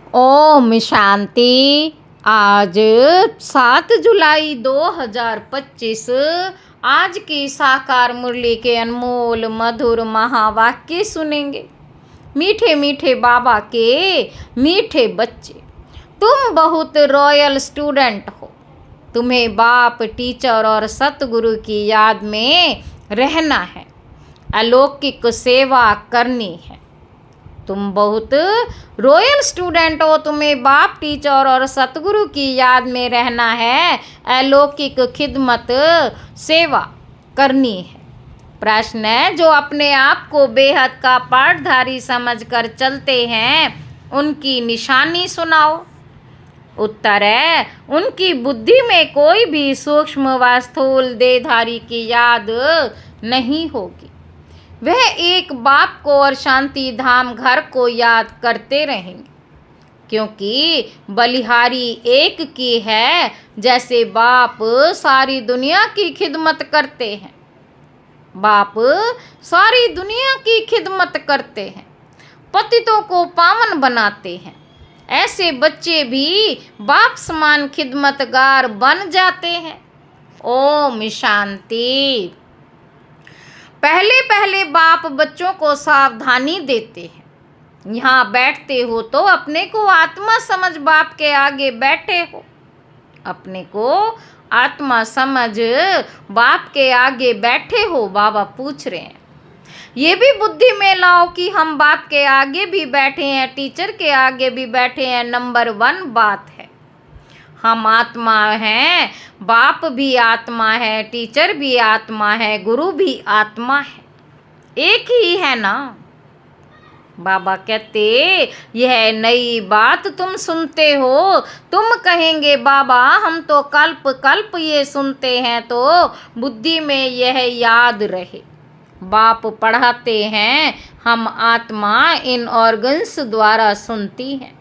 ओम शांति। आज 7 जुलाई 2025। आज की साकार मुरली के अनमोल मधुर महावाक्य सुनेंगे। मीठे मीठे बाबा के मीठे बच्चे, तुम बहुत रॉयल स्टूडेंट हो। तुम्हें बाप, टीचर और सतगुरु की याद में रहना है, अलौकिक सेवा करनी है। तुम बहुत रॉयल स्टूडेंट हो। तुम्हें बाप, टीचर और सतगुरु की याद में रहना है, अलौकिक खिदमत सेवा करनी है। प्रश्न है, जो अपने आप को बेहद का पाठधारी समझकर चलते हैं, उनकी निशानी सुनाओ। उत्तर है, उनकी बुद्धि में कोई भी सूक्ष्म व स्थूल देहधारी की याद नहीं होगी। वह एक बाप को और शांति धाम घर को याद करते रहेंगे, क्योंकि बलिहारी एक की है। जैसे बाप सारी दुनिया की खिदमत करते हैं, बाप सारी दुनिया की खिदमत करते हैं, पतितों को पावन बनाते हैं, ऐसे बच्चे भी बाप समान खिदमतगार बन जाते हैं। ओम शांति। पहले पहले बाप बच्चों को सावधानी देते हैं। यहाँ बैठते हो तो अपने को आत्मा समझ बाप के आगे बैठे हो। अपने को आत्मा समझ बाप के आगे बैठे हो। बाबा पूछ रहे हैं, ये भी बुद्धि में लाओ कि हम बाप के आगे भी बैठे हैं, टीचर के आगे भी बैठे हैं। नंबर 1 बात है, हम आत्मा हैं, बाप भी आत्मा है, टीचर भी आत्मा है, गुरु भी आत्मा है, एक ही है ना। बाबा कहते, यह नई बात तुम सुनते हो। तुम कहेंगे, बाबा हम तो कल्प कल्प ये सुनते हैं, तो बुद्धि में यह याद रहे। बाप पढ़ाते हैं, हम आत्मा इन ऑर्गन्स द्वारा सुनती हैं।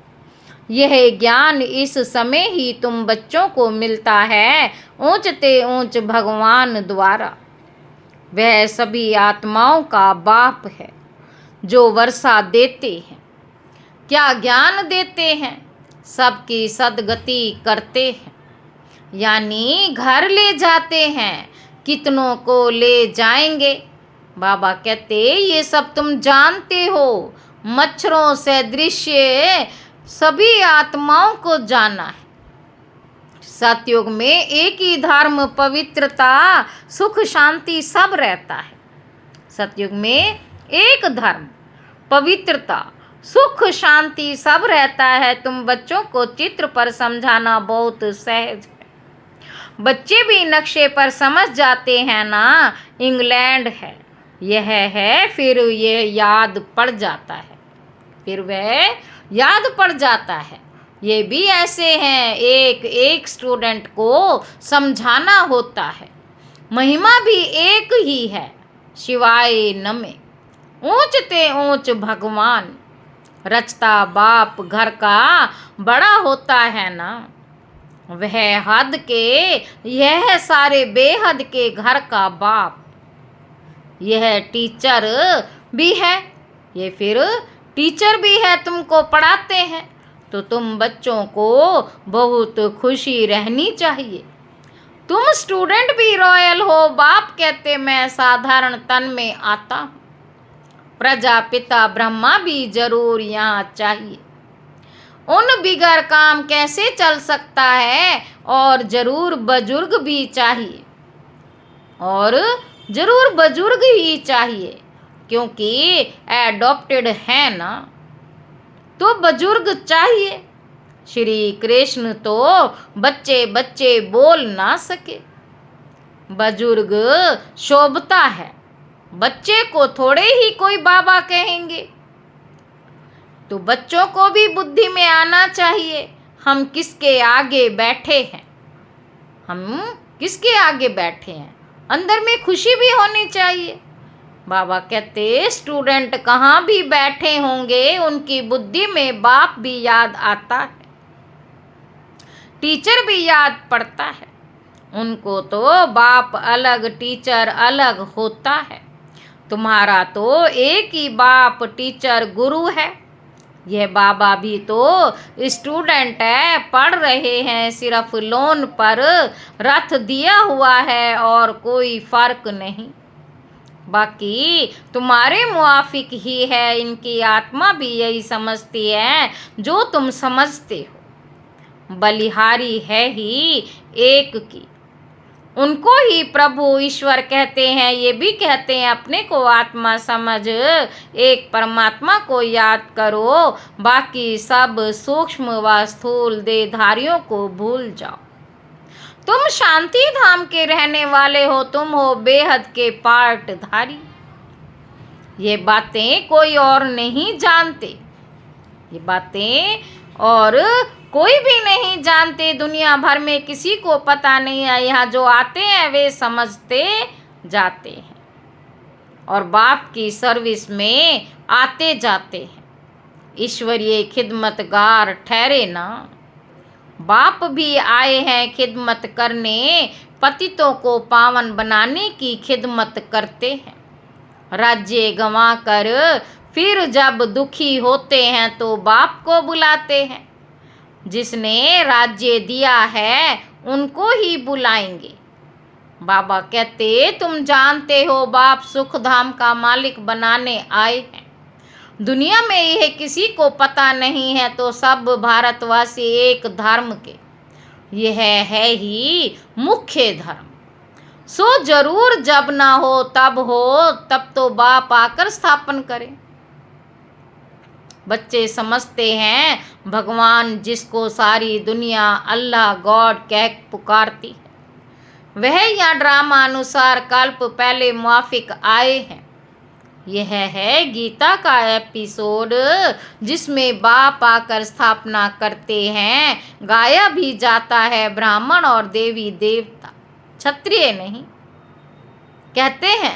यह ज्ञान इस समय ही तुम बच्चों को मिलता है, ऊंचते ऊंच भगवान द्वारा। वह सभी आत्माओं का बाप है, जो वर्षा देते हैं। क्या ज्ञान देते हैं? सबकी सदगति करते हैं, यानी घर ले जाते हैं। कितनों को ले जाएंगे? बाबा कहते, ये सब तुम जानते हो। मच्छरों से दृश्य सभी आत्माओं को जाना है। सतयुग में एक ही धर्म, पवित्रता, सुख, शांति सब रहता है। सतयुग में एक धर्म, पवित्रता, सुख, शांति सब रहता है। तुम बच्चों को चित्र पर समझाना बहुत सहज है। बच्चे भी नक्शे पर समझ जाते हैं ना। इंग्लैंड है, यह है, फिर यह याद पड़ जाता है, फिर वह याद पड़ जाता है। ये भी ऐसे हैं, एक एक स्टूडेंट को समझाना होता है। महिमा भी एक ही है, शिवाय नमः। ऊंचते ऊंच भगवान, रचता बाप घर का बड़ा होता है ना। वह हद के, यह सारे बेहद के घर का बाप। यह टीचर भी है, ये फिर टीचर भी है, तुमको पढ़ाते हैं। तो तुम बच्चों को बहुत खुशी रहनी चाहिए। तुम स्टूडेंट भी रॉयल हो। बाप कहते, मैं साधारण तन में आता हूँ। प्रजापिता ब्रह्मा भी जरूर यहाँ चाहिए। उन बिगर काम कैसे चल सकता है? और जरूर बुजुर्ग भी चाहिए, और जरूर बुजुर्ग ही चाहिए, क्योंकि एडॉप्टेड है ना, तो बुजुर्ग चाहिए। श्री कृष्ण तो बच्चे बच्चे बोल ना सके। बुजुर्ग शोभता है, बच्चे को थोड़े ही कोई बाबा कहेंगे। तो बच्चों को भी बुद्धि में आना चाहिए, हम किसके आगे बैठे हैं, हम किसके आगे बैठे हैं। अंदर में खुशी भी होनी चाहिए। बाबा कहते, स्टूडेंट कहाँ भी बैठे होंगे, उनकी बुद्धि में बाप भी याद आता है, टीचर भी याद पड़ता है। उनको तो बाप अलग, टीचर अलग होता है। तुम्हारा तो एक ही बाप, टीचर, गुरु है। यह बाबा भी तो स्टूडेंट है, पढ़ रहे हैं, सिर्फ लोन पर रथ दिया हुआ है और कोई फर्क नहीं। बाकी तुम्हारे मुआफिक ही है, इनकी आत्मा भी यही समझती है जो तुम समझते हो। बलिहारी है ही एक की, उनको ही प्रभु ईश्वर कहते हैं। ये भी कहते हैं अपने को आत्मा समझ, एक परमात्मा को याद करो, बाकी सब सूक्ष्म व स्थूल देहधारियों को भूल जाओ। तुम शांति धाम के रहने वाले हो, तुम हो बेहद के पाटधारी। ये बातें कोई और नहीं जानते, ये बातें और कोई भी नहीं जानते। दुनिया भर में किसी को पता नहीं है। यहाँ जो आते हैं वे समझते जाते हैं और बाप की सर्विस में आते जाते हैं। ईश्वरीय खिदमतगार ठहरे ना। बाप भी आए हैं खिदमत करने, पतितों को पावन बनाने की खिदमत करते हैं। राज्य गंवा कर फिर जब दुखी होते हैं तो बाप को बुलाते हैं। जिसने राज्य दिया है उनको ही बुलाएंगे। बाबा कहते तुम जानते हो बाप सुख धाम का मालिक बनाने आए हैं। दुनिया में यह किसी को पता नहीं है तो सब भारतवासी एक धर्म के, यह है ही मुख्य धर्म। सो जरूर जब ना हो तब हो, तब तो बाप आकर स्थापन करे। बच्चे समझते हैं भगवान जिसको सारी दुनिया अल्लाह गॉड कह पुकारती है, वह यहाँ ड्रामा अनुसार कल्प पहले मुआफिक आए हैं। यह है गीता का एपिसोड जिसमें बाप आकर स्थापना करते हैं। गाया भी जाता है ब्राह्मण और देवी देवता, क्षत्रिय नहीं। कहते हैं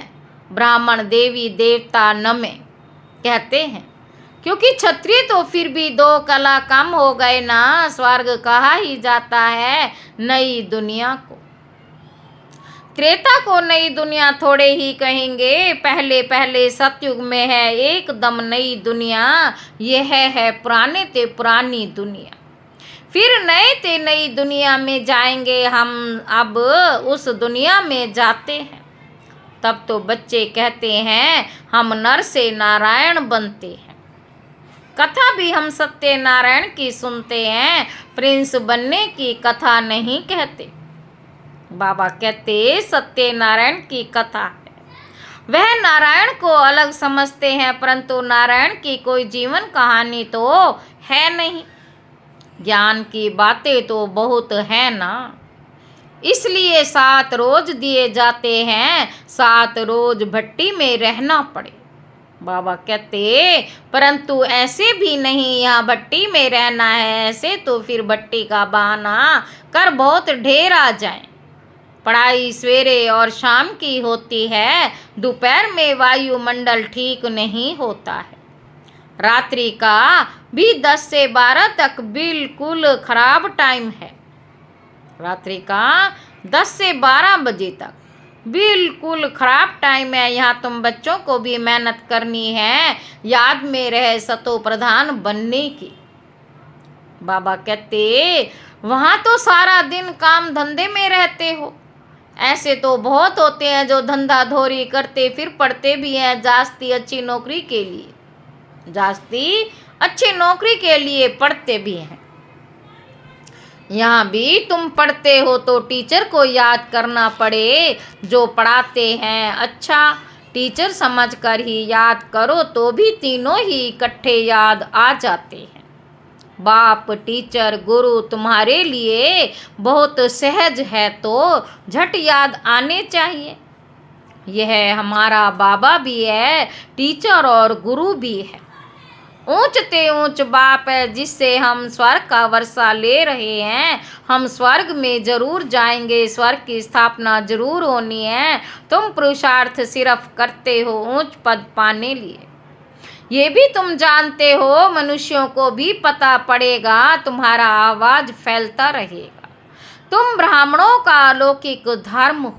ब्राह्मण देवी देवता नमे, कहते हैं क्योंकि क्षत्रिय तो फिर भी 2 कला कम हो गए ना। स्वर्ग कहा ही जाता है नई दुनिया को, त्रेता को नई दुनिया थोड़े ही कहेंगे। पहले पहले सतयुग में है एकदम नई दुनिया, यह है पुराने ते पुरानी दुनिया। फिर नए ते नई दुनिया में जाएंगे हम, अब उस दुनिया में जाते हैं। तब तो बच्चे कहते हैं हम नर से नारायण बनते हैं। कथा भी हम सत्यनारायण की सुनते हैं, प्रिंस बनने की कथा नहीं कहते। बाबा कहते सत्यनारायण की कथा है। वह नारायण को अलग समझते हैं, परंतु नारायण की कोई जीवन कहानी तो है नहीं। ज्ञान की बातें तो बहुत है ना, इसलिए 7 रोज दिए जाते हैं, 7 रोज भट्टी में रहना पड़े। बाबा कहते परंतु ऐसे भी नहीं यहाँ भट्टी में रहना है, ऐसे तो फिर भट्टी का बहाना कर बहुत ढेर आ जाए। पढ़ाई सवेरे और शाम की होती है, दोपहर में वायुमंडल ठीक नहीं होता है। रात्रि का भी 10 से 12 तक बिल्कुल खराब टाइम है। रात्रि का 10 से 12 बजे तक बिल्कुल खराब टाइम है। यहाँ तुम बच्चों को भी मेहनत करनी है, याद में रहे सतो प्रधान बनने की। बाबा कहते वहाँ तो सारा दिन काम धंधे में रहते हो। ऐसे तो बहुत होते हैं जो धंधा धोरी करते फिर पढ़ते भी हैं जास्ती अच्छी नौकरी के लिए, जास्ती अच्छी नौकरी के लिए पढ़ते भी हैं। यहाँ भी तुम पढ़ते हो तो टीचर को याद करना पड़े जो पढ़ाते हैं। अच्छा टीचर समझकर ही याद करो तो भी तीनों ही इकट्ठे याद आ जाते हैं। बाप टीचर गुरु तुम्हारे लिए बहुत सहज है तो झट याद आने चाहिए। यह हमारा बाबा भी है, टीचर और गुरु भी है। ऊंच ते ऊंच बाप है जिससे हम स्वर्ग का वर्षा ले रहे हैं। हम स्वर्ग में जरूर जाएंगे, स्वर्ग की स्थापना जरूर होनी है। तुम पुरुषार्थ सिर्फ करते हो ऊंच पद पाने लिए। ये भी तुम जानते हो मनुष्यों को भी पता पड़ेगा, तुम्हारा आवाज फैलता रहेगा। तुम ब्राह्मणों का अलौकिक धर्म हो,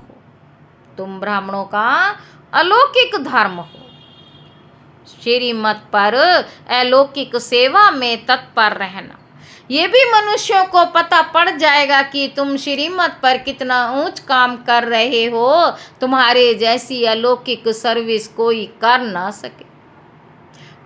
तुम ब्राह्मणों का अलौकिक धर्म हो। श्रीमत पर अलौकिक सेवा में तत्पर रहना। ये भी मनुष्यों को पता पड़ जाएगा कि तुम श्रीमत पर कितना ऊंच काम कर रहे हो। तुम्हारे जैसी अलौकिक सर्विस कोई कर ना सके।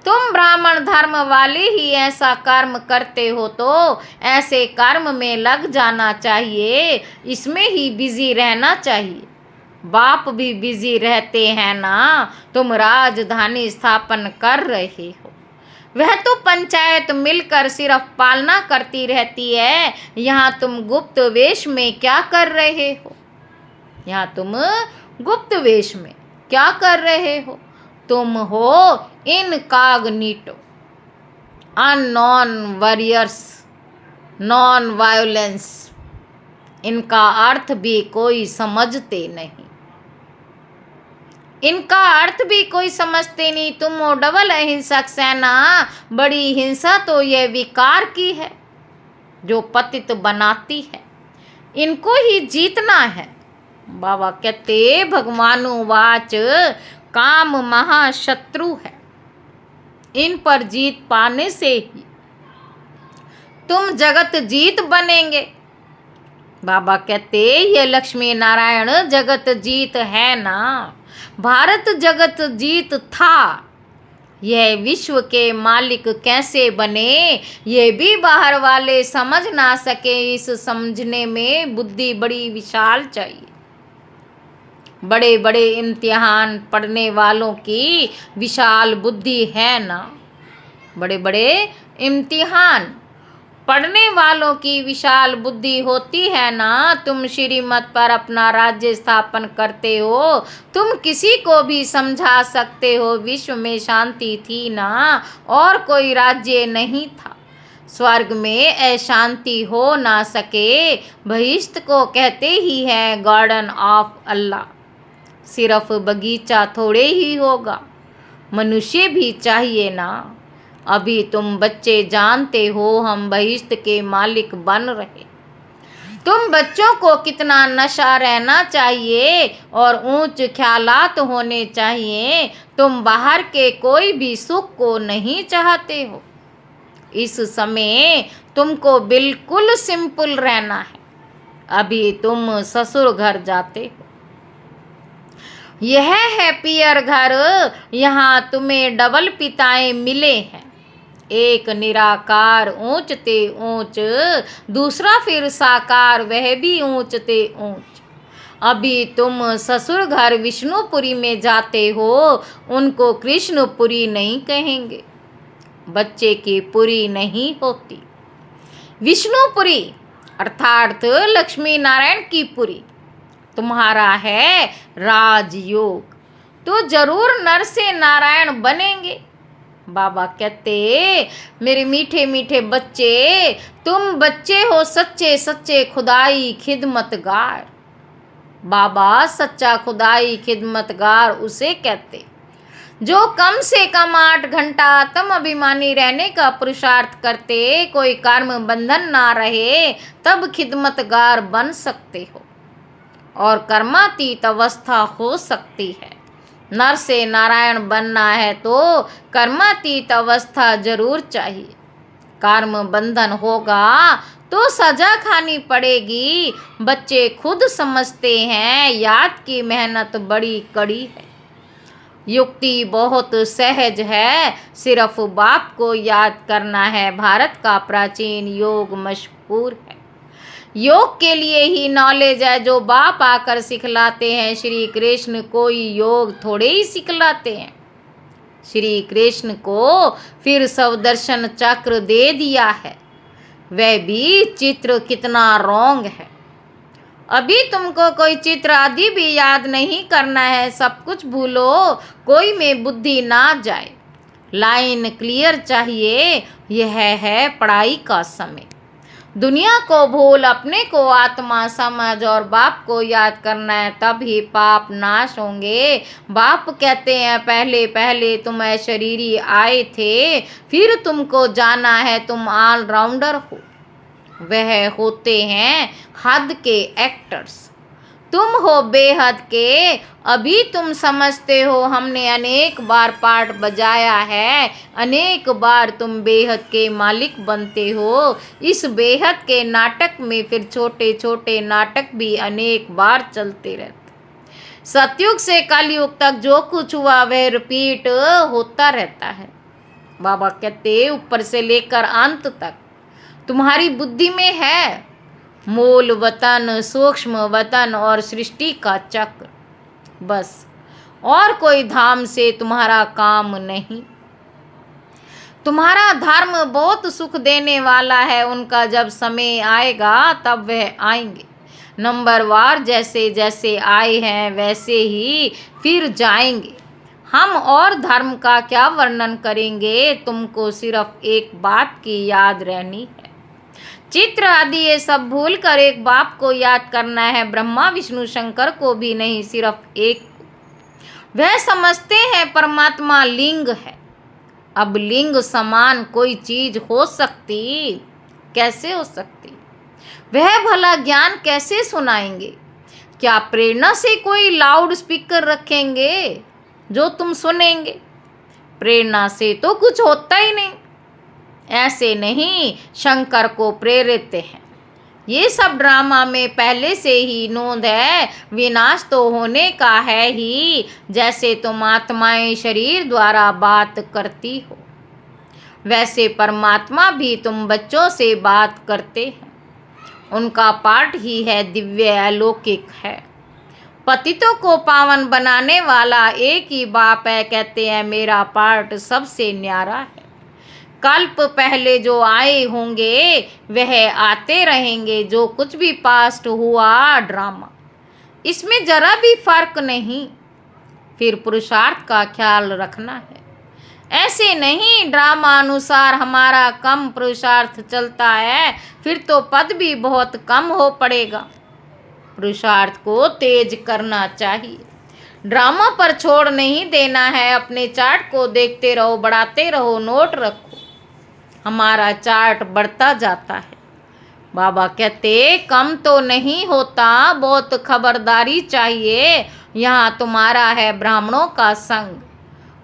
तुम ब्राह्मण धर्म वाले ही ऐसा कर्म करते हो तो ऐसे कर्म में लग जाना चाहिए, इसमें ही बिजी रहना चाहिए। बाप भी बिजी रहते हैं ना। तुम राजधानी स्थापन कर रहे हो, वह तो पंचायत मिलकर सिर्फ पालना करती रहती है। यहाँ तुम गुप्त वेश में क्या कर रहे हो? यहाँ तुम गुप्त वेश में क्या कर रहे हो? तुम हो incognito, unknown warriors, non violence. इनका अर्थ भी कोई समझते नहीं, इनका अर्थ भी कोई समझते नहीं। तुम हो डबल अहिंसक सेना। बड़ी हिंसा तो यह विकार की है जो पतित बनाती है, इनको ही जीतना है। बाबा कहते भगवानुवाच, काम महाशत्रु है, इन पर जीत पाने से ही तुम जगत जीत बनेंगे। बाबा कहते ये लक्ष्मी नारायण जगत जीत है ना। भारत जगत जीत था, यह विश्व के मालिक कैसे बने ये भी बाहर वाले समझ ना सके। इस समझने में बुद्धि बड़ी विशाल चाहिए। बड़े बड़े इम्तिहान पढ़ने वालों की विशाल बुद्धि है ना। बड़े बड़े इम्तिहान पढ़ने वालों की विशाल बुद्धि होती है ना। तुम श्रीमत पर अपना राज्य स्थापन करते हो, तुम किसी को भी समझा सकते हो। विश्व में शांति थी ना, और कोई राज्य नहीं था। स्वर्ग में अशांति हो ना सके। बहिश्त को कहते ही है गार्डन ऑफ अल्लाह। सिर्फ बगीचा थोड़े ही होगा, मनुष्य भी चाहिए ना। अभी तुम बच्चे जानते हो हम बहिश्त के मालिक बन रहे। तुम बच्चों को कितना नशा रहना चाहिए और ऊंच ख्यालात होने चाहिए। तुम बाहर के कोई भी सुख को नहीं चाहते हो। इस समय तुमको बिल्कुल सिंपल रहना है। अभी तुम ससुर घर जाते हो, यह है पियर घर। यहाँ तुम्हें डबल पिताएं मिले हैं, एक निराकार ऊंच ते ऊंच, दूसरा फिर साकार वह भी ऊंच ते ऊंच। अभी तुम ससुर घर विष्णुपुरी में जाते हो, उनको कृष्णपुरी नहीं कहेंगे। बच्चे की पुरी नहीं होती। विष्णुपुरी अर्थात लक्ष्मी नारायण की पुरी तुम्हारा है राजयोग, तो जरूर नर से नारायण बनेंगे। बाबा कहते मेरे मीठे मीठे बच्चे, तुम बच्चे हो सच्चे सच्चे खुदाई खिदमतगार। बाबा सच्चा खुदाई खिदमतगार उसे कहते जो कम से कम 8 घंटा आत्म अभिमानी रहने का पुरुषार्थ करते, कोई कर्म बंधन ना रहे, तब खिदमतगार बन सकते हो और कर्मातीत अवस्था हो सकती है। नर से नारायण बनना है तो कर्मातीत अवस्था जरूर चाहिए। कर्म बंधन होगा तो सजा खानी पड़ेगी। बच्चे खुद समझते हैं याद की मेहनत बड़ी कड़ी है। युक्ति बहुत सहज है, सिर्फ बाप को याद करना है। भारत का प्राचीन योग मशहूर है। योग के लिए ही नॉलेज है जो बाप आकर सिखलाते हैं। श्री कृष्ण कोई योग थोड़े ही सिखलाते हैं। श्री कृष्ण को फिर सवदर्शन चक्र दे दिया है, वह भी चित्र कितना रॉन्ग है। अभी तुमको कोई चित्र आदि भी याद नहीं करना है, सब कुछ भूलो, कोई में बुद्धि ना जाए। लाइन क्लियर चाहिए। यह है पढ़ाई का समय। दुनिया को भूल अपने को आत्मा समझ और बाप को याद करना है, तभी पाप नाश होंगे। बाप कहते हैं पहले पहले तुम शरीरी आए थे, फिर तुमको जाना है तुम ऑलराउंडर हो। वह होते हैं हद के एक्टर्स। तुम हो बेहद के, अभी तुम समझते हो हमने अनेक बार पाठ बजाया है, अनेक बार तुम बेहद के मालिक बनते हो। इस बेहद के नाटक में फिर छोटे छोटे नाटक भी अनेक बार चलते रहते। सतयुग से कलयुग तक जो कुछ हुआ वह रिपीट होता रहता है। बाबा कहते ऊपर से लेकर अंत तक तुम्हारी बुद्धि में है मूल वतन, सूक्ष्म वतन और सृष्टि का चक्र, बस और कोई धाम से तुम्हारा काम नहीं। तुम्हारा धर्म बहुत सुख देने वाला है, उनका जब समय आएगा तब वह आएंगे। नंबरवार जैसे जैसे आए हैं वैसे ही फिर जाएंगे। हम और धर्म का क्या वर्णन करेंगे, तुमको सिर्फ एक बात की याद रहनी है। चित्र आदि ये सब भूल कर एक बाप को याद करना है, ब्रह्मा विष्णु शंकर को भी नहीं, सिर्फ एक को। वह समझते हैं परमात्मा लिंग है। अब लिंग समान कोई चीज हो सकती? कैसे हो सकती? वह भला ज्ञान कैसे सुनाएंगे? क्या प्रेरणा से कोई लाउड स्पीकर रखेंगे जो तुम सुनेंगे? प्रेरणा से तो कुछ होता ही नहीं। ऐसे नहीं शंकर को प्रेरित हैं। ये सब ड्रामा में पहले से ही नोंद है, विनाश तो होने का है ही। जैसे तुम आत्माएं शरीर द्वारा बात करती हो, वैसे परमात्मा भी तुम बच्चों से बात करते हैं। उनका पाठ ही है दिव्य अलौकिक है। पतितों को पावन बनाने वाला एक ही बाप है। कहते हैं मेरा पाठ सबसे न्यारा है। कल्प पहले जो आए होंगे वह आते रहेंगे। जो कुछ भी पास्ट हुआ ड्रामा, इसमें जरा भी फर्क नहीं। फिर पुरुषार्थ का ख्याल रखना है। ऐसे नहीं ड्रामा अनुसार हमारा कम पुरुषार्थ चलता है, फिर तो पद भी बहुत कम हो पड़ेगा। पुरुषार्थ को तेज करना चाहिए, ड्रामा पर छोड़ नहीं देना है। अपने चार्ट को देखते रहो, बढ़ाते रहो, नोट रखो। हमारा चार्ट बढ़ता जाता है। बाबा कहते कम तो नहीं होता, बहुत खबरदारी चाहिए। यहाँ तुम्हारा है ब्राह्मणों का संग,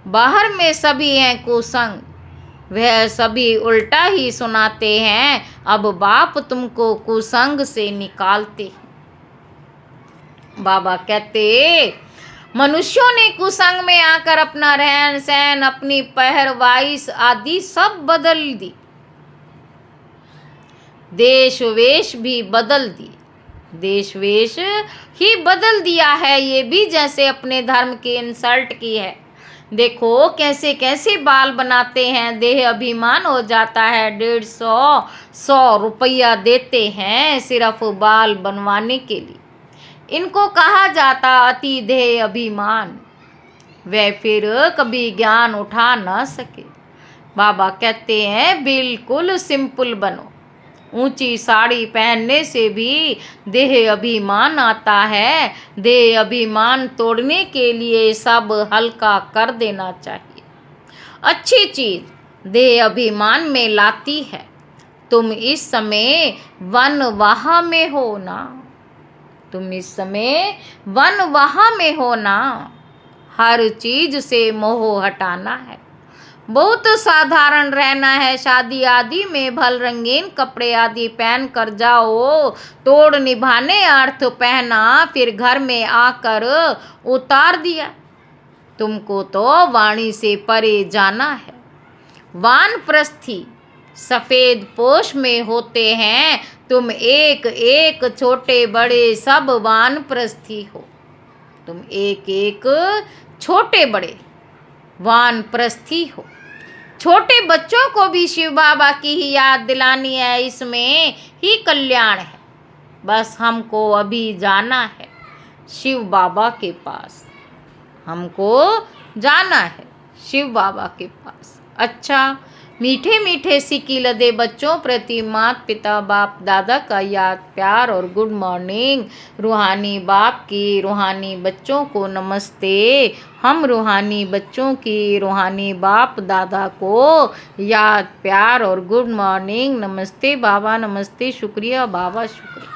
बाहर में सभी हैं कुसंग। वह सभी उल्टा ही सुनाते हैं। अब बाप तुमको कुसंग से निकालते हैं। बाबा कहते मनुष्यों ने कुसंग में आकर अपना रहन सहन, अपनी पहरवाइश आदि सब बदल दी। देश वेश भी बदल दी। देश वेश ही बदल दिया है ये भी, जैसे अपने धर्म की इंसल्ट की है। देखो कैसे कैसे बाल बनाते हैं, देह अभिमान हो जाता है। 150-100 रुपया देते हैं सिर्फ बाल बनवाने के लिए। इनको कहा जाता अति देह अभिमान। वे फिर कभी ज्ञान उठा न सके। बाबा कहते हैं बिल्कुल सिंपल बनो। ऊंची साड़ी पहनने से भी देह अभिमान आता है। देह अभिमान तोड़ने के लिए सब हल्का कर देना चाहिए। अच्छी चीज देह अभिमान में लाती है। तुम इस समय वनवाह में हो ना, तुम इस समय वनवाह में हो ना। हर चीज से मोह हटाना है, बहुत साधारण रहना है। शादी आदि में भल रंगीन कपड़े आदि पहन कर जाओ, तोड़ निभाने अर्थ पहना, फिर घर में आकर उतार दिया। तुमको तो वाणी से परे जाना है। वानप्रस्थी सफेद पोष में होते हैं। तुम एक एक छोटे बड़े सब वानप्रस्थी हो। तुम एक एक छोटे बड़े वानप्रस्थी हो। छोटे बच्चों को भी शिव बाबा की ही याद दिलानी है, इसमें ही कल्याण है। बस हमको अभी जाना है शिव बाबा के पास। हमको जाना है शिव बाबा के पास। अच्छा, मीठे मीठे सिक्की लदे बच्चों प्रति माता पिता बाप दादा का याद प्यार और गुड मॉर्निंग। रूहानी बाप की रूहानी बच्चों को नमस्ते। हम रूहानी बच्चों की रूहानी बाप दादा को याद प्यार और गुड मॉर्निंग। नमस्ते बाबा, नमस्ते, शुक्रिया बाबा, शुक्रिया।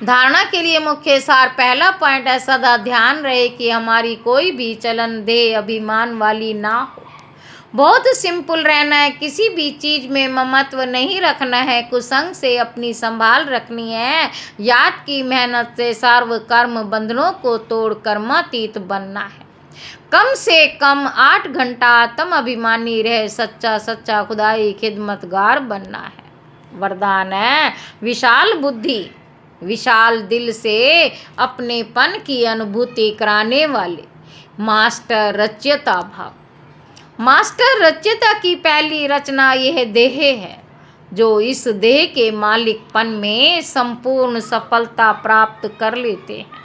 धारणा के लिए मुख्य सार पहला पॉइंट है, सदा ध्यान रहे कि हमारी कोई भी चलन देह अभिमान वाली ना हो। बहुत सिंपल रहना है, किसी भी चीज में ममत्व नहीं रखना है, कुसंग से अपनी संभाल रखनी है, याद की मेहनत से सर्व कर्म बंधनों को तोड़ कर्मातीत बनना है। कम से कम 8 घंटा आत्म अभिमानी रहे, सच्चा सच्चा खुदाई खिदमतगार बनना है। वरदान है विशाल बुद्धि, विशाल दिल से अपनेपन की अनुभूति कराने वाले मास्टर रचयिता भाव। मास्टर रचयिता की पहली रचना यह देह है, जो इस देह के मालिकपन में संपूर्ण सफलता प्राप्त कर लेते हैं।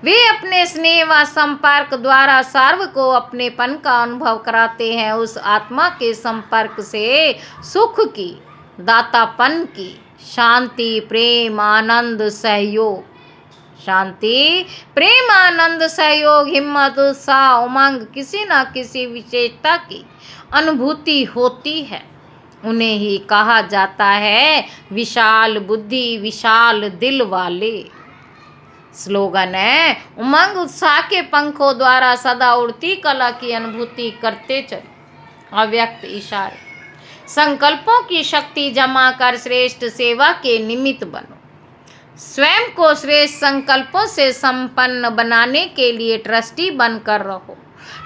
वे अपने स्नेह व संपर्क द्वारा सर्व को अपनेपन का अनुभव कराते हैं। उस आत्मा के संपर्क से सुख की, दातापन की, शांति, प्रेम, आनंद, सहयोग, शांति, प्रेम, आनंद, सहयोग, हिम्मत, उत्साह, उमंग, किसी न किसी विशेषता की अनुभूति होती है। उन्हें ही कहा जाता है विशाल बुद्धि, विशाल दिल वाले। स्लोगन है, उमंग उत्साह के पंखों द्वारा सदा उड़ती कला की अनुभूति करते चलो। अव्यक्त इशारे, संकल्पों की शक्ति जमा कर श्रेष्ठ सेवा के निमित्त बनो। स्वयं को श्रेष्ठ संकल्पों से संपन्न बनाने के लिए ट्रस्टी बनकर रहो।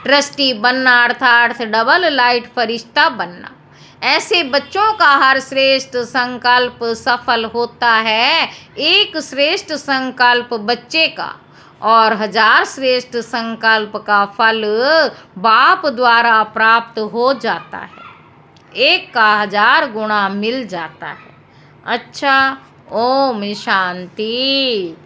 ट्रस्टी बनना अर्थात डबल लाइट फरिश्ता बनना। ऐसे बच्चों का हर श्रेष्ठ संकल्प सफल होता है। एक श्रेष्ठ संकल्प बच्चे का और 1000 श्रेष्ठ संकल्प का फल बाप द्वारा प्राप्त हो जाता है। एक का 1000 गुना मिल जाता है। अच्छा, ओम शांति।